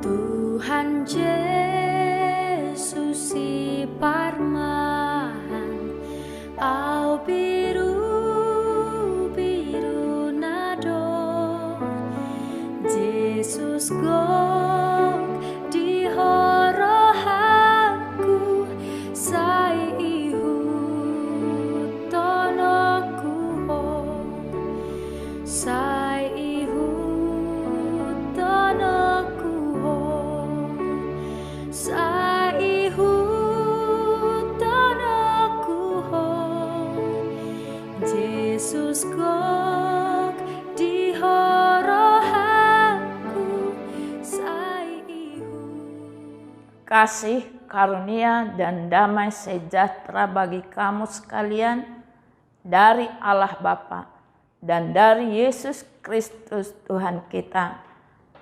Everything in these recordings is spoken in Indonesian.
Tuhan Yesus si parman, au biru nado, Yesus gok di horohaku, sai ihu tonoku ho, sai ihu tonoku ho, sai ihu tonoku ho, Yesus gok di horohaku, sai ihu. Kasih, karunia, dan damai sejahtera bagi kamu sekalian dari Allah Bapa dan dari Yesus Kristus Tuhan kita.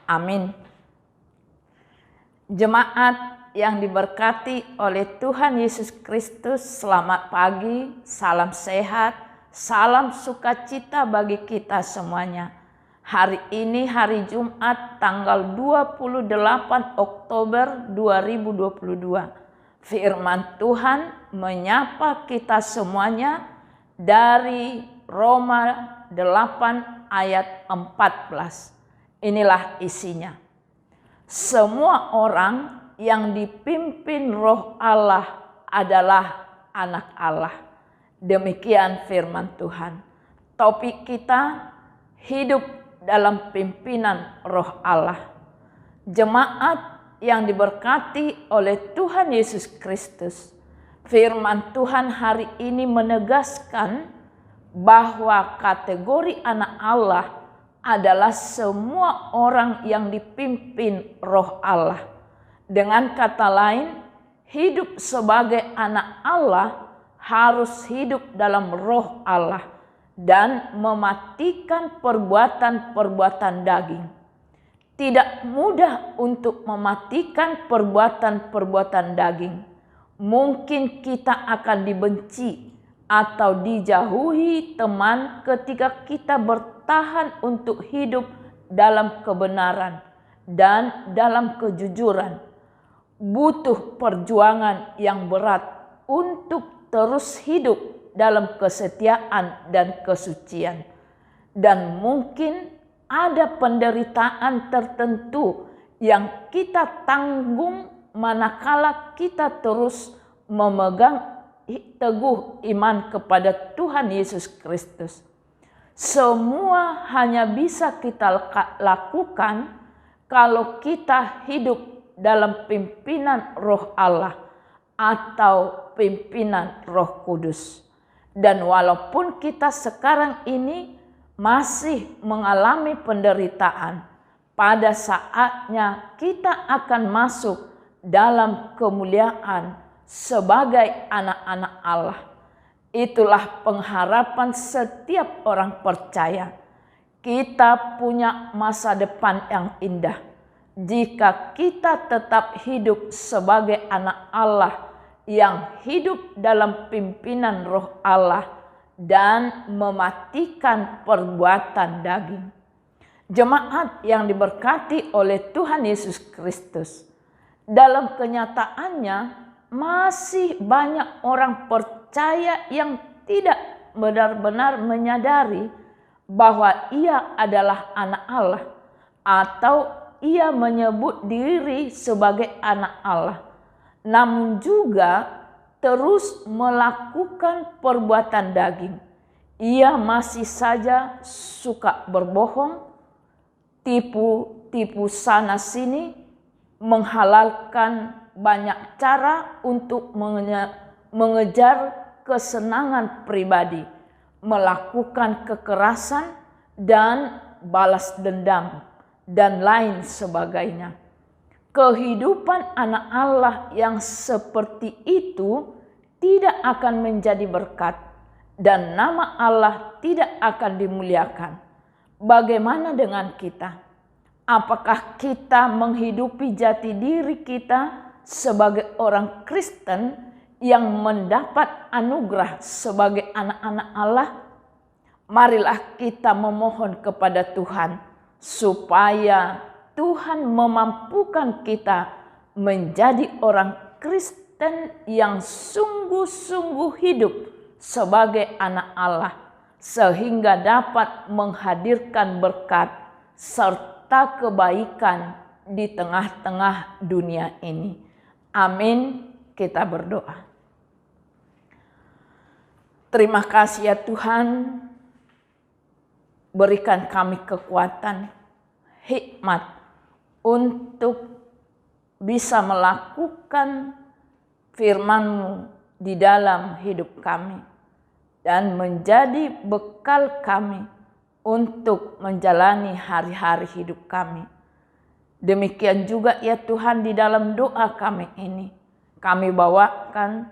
Amin. Jemaat yang diberkati oleh Tuhan Yesus Kristus, selamat pagi, salam sehat, salam sukacita bagi kita semuanya. Hari ini hari Jumat tanggal 28 Oktober 2022. Firman Tuhan menyapa kita semuanya dari Roma 8 ayat 14. Inilah isinya. Semua orang yang dipimpin Roh Allah adalah anak Allah. Demikian firman Tuhan. Topik kita, hidup dalam pimpinan Roh Allah. Jemaat yang diberkati oleh Tuhan Yesus Kristus, firman Tuhan hari ini menegaskan bahwa kategori anak Allah adalah semua orang yang dipimpin Roh Allah. Dengan kata lain, hidup sebagai anak Allah harus hidup dalam Roh Allah dan mematikan perbuatan-perbuatan daging. Tidak mudah untuk mematikan perbuatan-perbuatan daging. Mungkin kita akan dibenci atau dijauhi teman ketika kita bertahan untuk hidup dalam kebenaran dan dalam kejujuran. Butuh perjuangan yang berat untuk terus hidup dalam kesetiaan dan kesucian. Dan mungkin ada penderitaan tertentu yang kita tanggung manakala kita terus memegang teguh iman kepada Tuhan Yesus Kristus. Semua hanya bisa kita lakukan kalau kita hidup dalam pimpinan Roh Allah atau pimpinan Roh Kudus. Dan walaupun kita sekarang ini masih mengalami penderitaan, pada saatnya kita akan masuk dalam kemuliaan sebagai anak-anak Allah. Itulah pengharapan setiap orang percaya. Kita punya masa depan yang indah jika kita tetap hidup sebagai anak Allah yang hidup dalam pimpinan Roh Allah dan mematikan perbuatan daging. Jemaat yang diberkati oleh Tuhan Yesus Kristus, dalam kenyataannya masih banyak orang percaya yang tidak benar-benar menyadari bahwa ia adalah anak Allah atau ia menyebut diri sebagai anak Allah, namun juga terus melakukan perbuatan daging. Ia masih saja suka berbohong, tipu sana sini, menghalalkan banyak cara untuk mengejar kesenangan pribadi, melakukan kekerasan dan balas dendam, dan lain sebagainya. Kehidupan anak Allah yang seperti itu tidak akan menjadi berkat dan nama Allah tidak akan dimuliakan. Bagaimana dengan kita? Apakah kita menghidupi jati diri kita sebagai orang Kristen yang mendapat anugerah sebagai anak-anak Allah? Marilah kita memohon kepada Tuhan supaya Tuhan memampukan kita menjadi orang Kristen yang sungguh-sungguh hidup sebagai anak Allah, sehingga dapat menghadirkan berkat serta kebaikan di tengah-tengah dunia ini. Amin. Kita berdoa. Terima kasih ya Tuhan, berikan kami kekuatan, hikmat untuk bisa melakukan firman-Mu di dalam hidup kami dan menjadi bekal kami untuk menjalani hari-hari hidup kami. Demikian juga ya Tuhan, di dalam doa kami ini, kami bawakan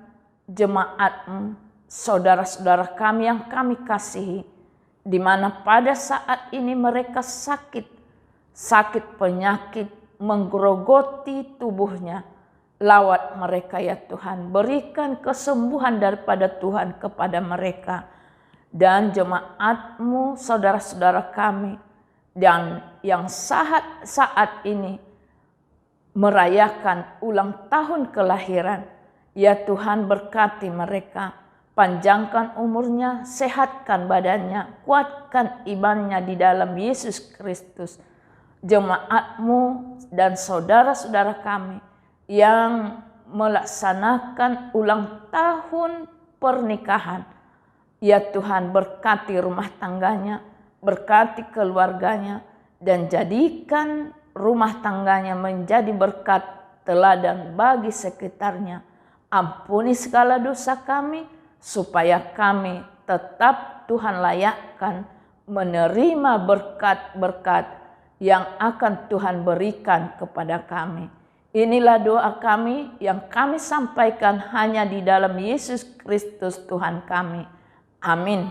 jemaat-Mu, saudara-saudara kami yang kami kasihi, di mana pada saat ini mereka sakit penyakit menggerogoti tubuhnya. Lawat mereka ya Tuhan, berikan kesembuhan daripada Tuhan kepada mereka. Dan jemaat-Mu, saudara-saudara kami, dan yang saat ini merayakan ulang tahun kelahiran, ya Tuhan berkati mereka, panjangkan umurnya, sehatkan badannya, kuatkan imannya di dalam Yesus Kristus. Jemaat-Mu dan saudara-saudara kami yang melaksanakan ulang tahun pernikahan, ya Tuhan berkati rumah tangganya, berkati keluarganya, dan jadikan rumah tangganya menjadi berkat teladan bagi sekitarnya. Ampuni segala dosa kami, supaya kami tetap Tuhan layakkan menerima berkat-berkat yang akan Tuhan berikan kepada kami. Inilah doa kami yang kami sampaikan hanya di dalam Yesus Kristus Tuhan kami. Amin.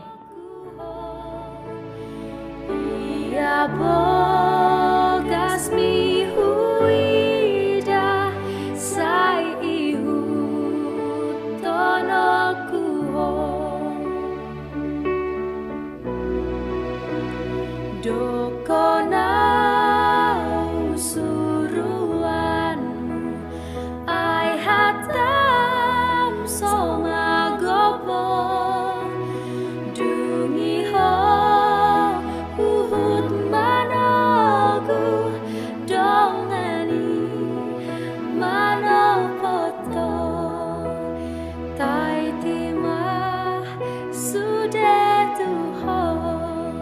Ia bogas mi huida sai ihu tonoku ho dokona suruanmu ai hatam songa gopo dungi ho uhut manogu dongani manopoto tai timah sudah Tuhan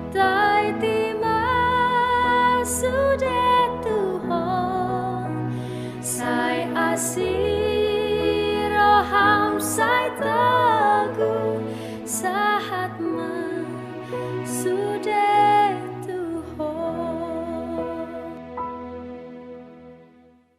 tai timah sudah Tuhan sai asiro ham sai